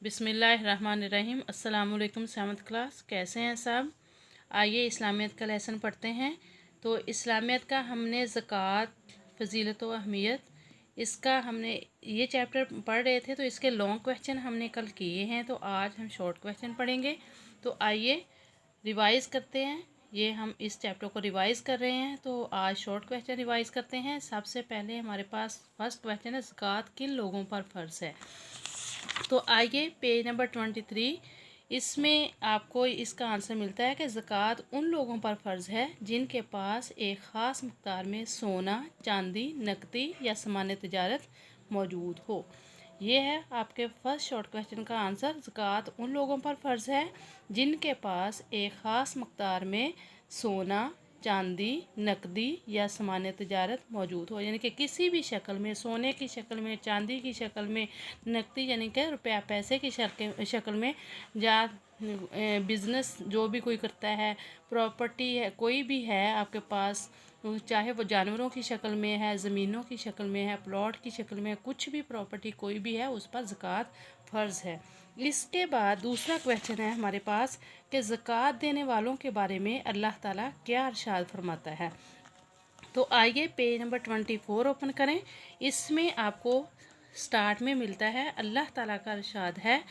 बिस्मिल्लाहिर्रहमानिर्रहीम। अस्सलामुअलैकुम। 7th class, कैसे हैं सब? आइए इस्लामियत का लेसन पढ़ते हैं। तो इस्लामियत का हमने ज़कात, फ़जीलत व अहमियत, इसका हमने ये चैप्टर पढ़ रहे थे। तो इसके लॉन्ग क्वेश्चन हमने कल किए हैं, तो आज हम शॉर्ट क्वेश्चन पढ़ेंगे। तो आइए रिवाइज़ करते हैं। ये हम इस चैप्टर को रिवाइज़ कर रहे हैं, तो आज शॉर्ट क्वेश्चन रिवाइज़ करते हैं। सबसे पहले हमारे पास फर्स्ट क्वेश्चन है, ज़कात किन लोगों पर फ़र्ज़ है। तो आइए पेज नंबर 23, इसमें आपको इसका आंसर मिलता है कि ज़कात उन लोगों पर फ़र्ज़ है जिनके पास एक ख़ास मक़दार में सोना, चांदी, नकदी या सामान्य तजारत मौजूद हो। ये है आपके फर्स्ट शॉर्ट क्वेश्चन का आंसर। ज़कात उन लोगों पर फ़र्ज़ है जिनके पास एक ख़ास मक़दार में सोना, चांदी, नकदी या सामान्य तजारत मौजूद हो, यानी कि किसी भी शक्ल में, सोने की शक्ल में, चांदी की शक्ल में, नकदी यानी कि रुपया पैसे की शक्ल में, या बिज़नेस जो भी कोई करता है, प्रॉपर्टी है कोई भी है आपके पास, चाहे वो जानवरों की शक्ल में है, ज़मीनों की शक्ल में है, प्लॉट की शक्ल में, कुछ भी प्रॉपर्टी कोई भी है, उस पर ज़कात फ़र्ज़ है। इसके बाद दूसरा क्वेश्चन है हमारे पास कि ज़कात देने वालों के बारे में अल्लाह ताला क्या इरशाद फरमाता है। तो आइए पेज नंबर 24 ओपन करें। इसमें आपको स्टार्ट में मिलता है अल्लाह ताला का इरशाद है,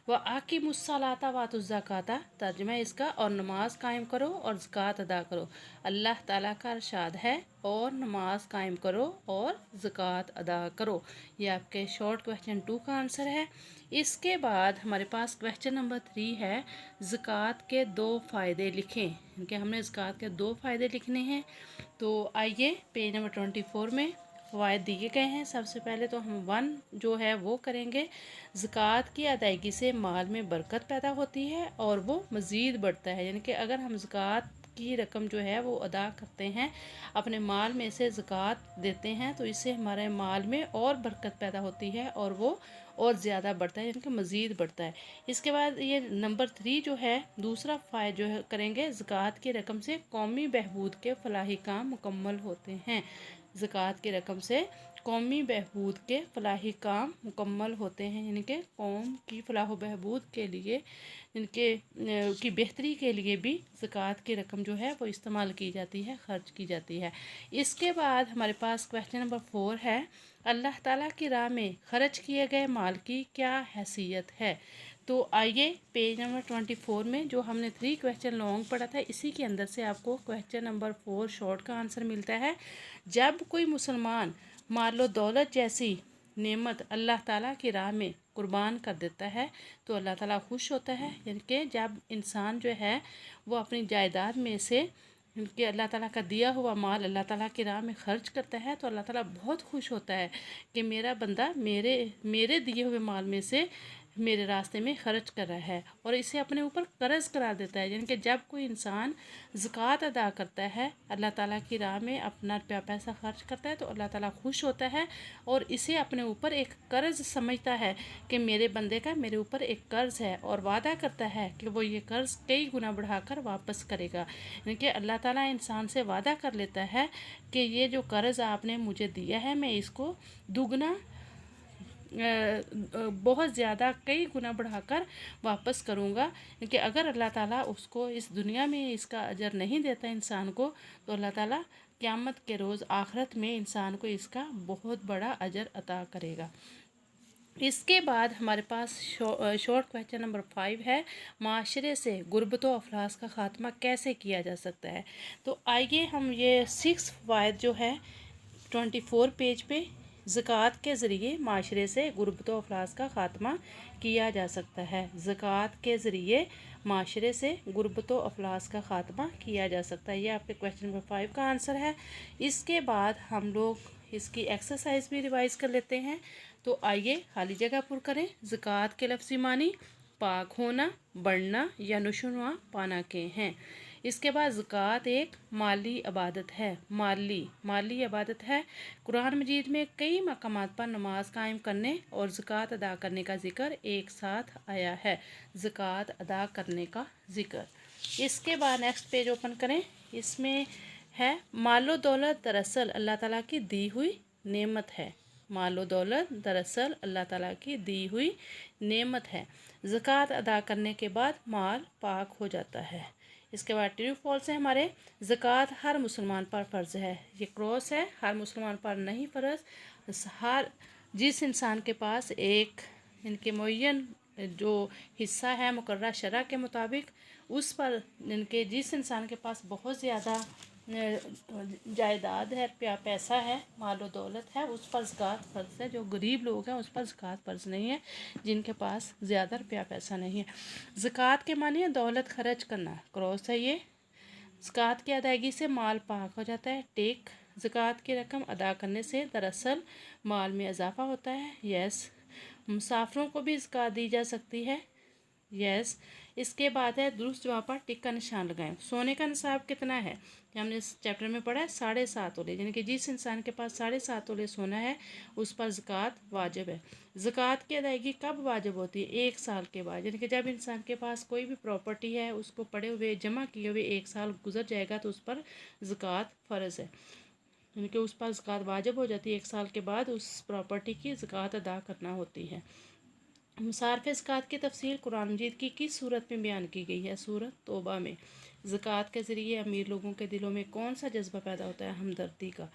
व आकिमुस्सलाता वातुज़्ज़काता, तर्जुमा इसका, और नमाज कायम करो और ज़कात अदा करो। अल्लाह ताला का इरशाद है और नमाज कायम करो और ज़कात अदा करो। ये आपके शॉर्ट क्वेश्चन 2 का आंसर है। इसके बाद हमारे पास क्वेश्चन नंबर 3 है, ज़कात के 2 फ़ायदे लिखें। इनके हमने ज़कात के 2 फ़ायदे लिखने हैं। तो आइए पेज नंबर 24 में फ़वाइद दिए गए हैं। सबसे पहले तो हम 1 जो है वो करेंगे। ज़कात की अदायगी से माल में बरकत पैदा होती है और वो मज़ीद बढ़ता है, यानी कि अगर हम ज़कात की रकम जो है वो अदा करते हैं, अपने माल में से ज़कात देते हैं, तो इससे हमारे माल में और बरकत पैदा होती है और वो और ज़्यादा बढ़ता है, यानी कि मज़ीद बढ़ता है। इसके बाद ये नंबर 3 जो है, दूसरा फ़ायदा जो है करेंगे, ज़कात की रकम से कौमी बहबूद के फलाही काम मुकम्मल होते हैं। ज़कात की रकम से कौमी बहबूद के फलाही काम मुकम्मल होते हैं, यानी कि कौम की फलाह बहबूद के लिए, इनके की बेहतरी के लिए भी ज़कात की रकम जो है वो इस्तेमाल की जाती है, ख़र्च की जाती है। इसके बाद हमारे पास क्वेश्चन नंबर 4 है, अल्लाह ताला की राह में ख़र्च किए गए माल की क्या हैसियत है। तो आइए पेज नंबर 24 में जो हमने 3 क्वेश्चन लॉन्ग पढ़ा था, इसी के अंदर से आपको क्वेश्चन नंबर 4 शॉर्ट का आंसर मिलता है। जब कोई मुसलमान मालो दौलत जैसी नेमत अल्लाह ताला की राह में कुर्बान कर देता है तो अल्लाह ताला खुश होता है, यानी कि जब इंसान जो है वो अपनी जायदाद में से कि अल्लाह ताला का दिया हुआ माल अल्लाह ताला की राह में ख़र्च करता है, तो अल्लाह ताला बहुत खुश होता है कि मेरा बंदा मेरे दिए हुए माल में से मेरे रास्ते में ख़र्च कर रहा है, और इसे अपने ऊपर कर्ज़ करार देता है। यानी कि जब कोई इंसान ज़कात अदा करता है, अल्लाह ताला की राह में अपना पैसा खर्च करता है, तो अल्लाह ताला खुश होता है और इसे अपने ऊपर एक कर्ज़ समझता है कि मेरे बंदे का मेरे ऊपर एक कर्ज़ है, और वादा करता है कि वो ये कर्ज़ कई गुना बढ़ाकर वापस करेगा। यानी कि अल्लाह ताला इंसान से वादा कर लेता है कि ये जो कर्ज़ आपने मुझे दिया है, मैं इसको दुगना बहुत ज़्यादा कई गुना बढ़ाकर वापस करूँगा। क्योंकि अगर अल्लाह ताला उसको इस दुनिया में इसका अजर नहीं देता इंसान को, तो अल्लाह ताला क़यामत के रोज़ आखिरत में इंसान को इसका बहुत बड़ा अजर अता करेगा। इसके बाद हमारे पास शॉर्ट क्वेश्चन नंबर 5 है, माशरे से गुर्बत व अफलास का ख़ात्मा कैसे किया जा सकता है। तो आइए हम ये 6 फ़वाइद जो है 24 पेज पे, ज़कात के ज़रिए माशरे से गुर्बत व अफलास का ख़ात्मा किया जा सकता है। ज़कात के ज़रिए माशरे से गुर्बत व अफलास का ख़ात्मा किया जा सकता है। ये आपके क्वेश्चन नंबर 5 का आंसर है। इसके बाद हम लोग इसकी एक्सरसाइज भी रिवाइज़ कर लेते हैं। तो आइए खाली जगह पुर करें। ज़कात के लफ्ज़ी मानी पाक होना, बढ़ना या नुशुनवा पाना के हैं। इसके बाद ज़कात एक माली इबादत है, माली इबादत है। कुरान मजीद में कई मकामात पर नमाज कायम करने और ज़कात अदा करने का ज़िक्र एक साथ आया है, ज़कात अदा करने का ज़िक्र। इसके बाद नेक्स्ट पेज ओपन करें। इसमें है, मालो दौलत दरअसल अल्लाह ताला की दी हुई नेमत है। माल व दौलत दरअसल अल्लाह ताला की दी हुई नेमत है। ज़कात अदा करने के बाद माल पाक हो जाता है। इसके बाद ट्रू फॉल्स है हमारे। ज़कात हर मुसलमान पर फ़र्ज़ है। ये क्रॉस है, हर मुसलमान पर नहीं फ़र्ज़। हर जिस इंसान के पास एक इनके मुअय्यन जो हिस्सा है मुकर्रर शरअ के मुताबिक, उस पर इनके जिस इंसान के पास बहुत ज़्यादा जायदाद है, पैसा है, माल व दौलत है, उस पर ज़कात फ़र्ज़ है। जो गरीब लोग हैं उस पर ज़कात फ़र्ज़ नहीं है, जिनके पास ज़्यादा रुपया पैसा नहीं है। ज़कात के मानी है दौलत खर्च करना, क्रॉस है ये। ज़कात की अदायगी से माल पाक हो जाता है, टिक। ज़कात की रकम अदा करने से दरअसल माल में इजाफा होता है, यस। मुसाफिरों को भी ज़कात दी जा सकती है, यस। इसके बाद है दुरुस्त जवाब पर टिक का निशान लगाएं। सोने का निसाब कितना है, ये हमने इस चैप्टर में पढ़ा है 7.5 तोले, यानी कि जिस इंसान के पास 7.5 तोले सोना है उस पर ज़कात वाजिब है। ज़कात की अदायगी कब वाजिब होती है, 1 साल के बाद, यानी कि जब इंसान के पास कोई भी प्रॉपर्टी है उसको पड़े हुए जमा किए हुए 1 साल गुजर जाएगा तो उस पर ज़कात फ़र्ज़ है, यानी कि उस पर ज़कात वाजिब हो जाती है। 1 साल के बाद उस प्रॉपर्टी की ज़कात अदा करना होती है। मुसारफ़ ज़कात की तफसील कुरान मजीद की किस सूरत में बयान की गई है, सूरत तौबा में। ज़कात के ज़रिए अमीर लोगों के दिलों में कौन सा जज्बा पैदा होता है, हमदर्दी का।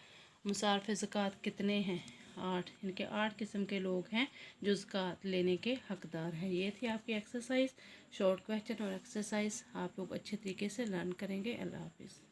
मुसारफ़ ज़कात कितने हैं, 8, इनके 8 किस्म के लोग हैं जो ज़कात लेने के हकदार हैं। ये थी आपकी एक्सरसाइज, शॉर्ट क्वेश्चन और एक्सरसाइज आप लोग अच्छे तरीके से लर्न करेंगे। अल्लाह हाफिज़।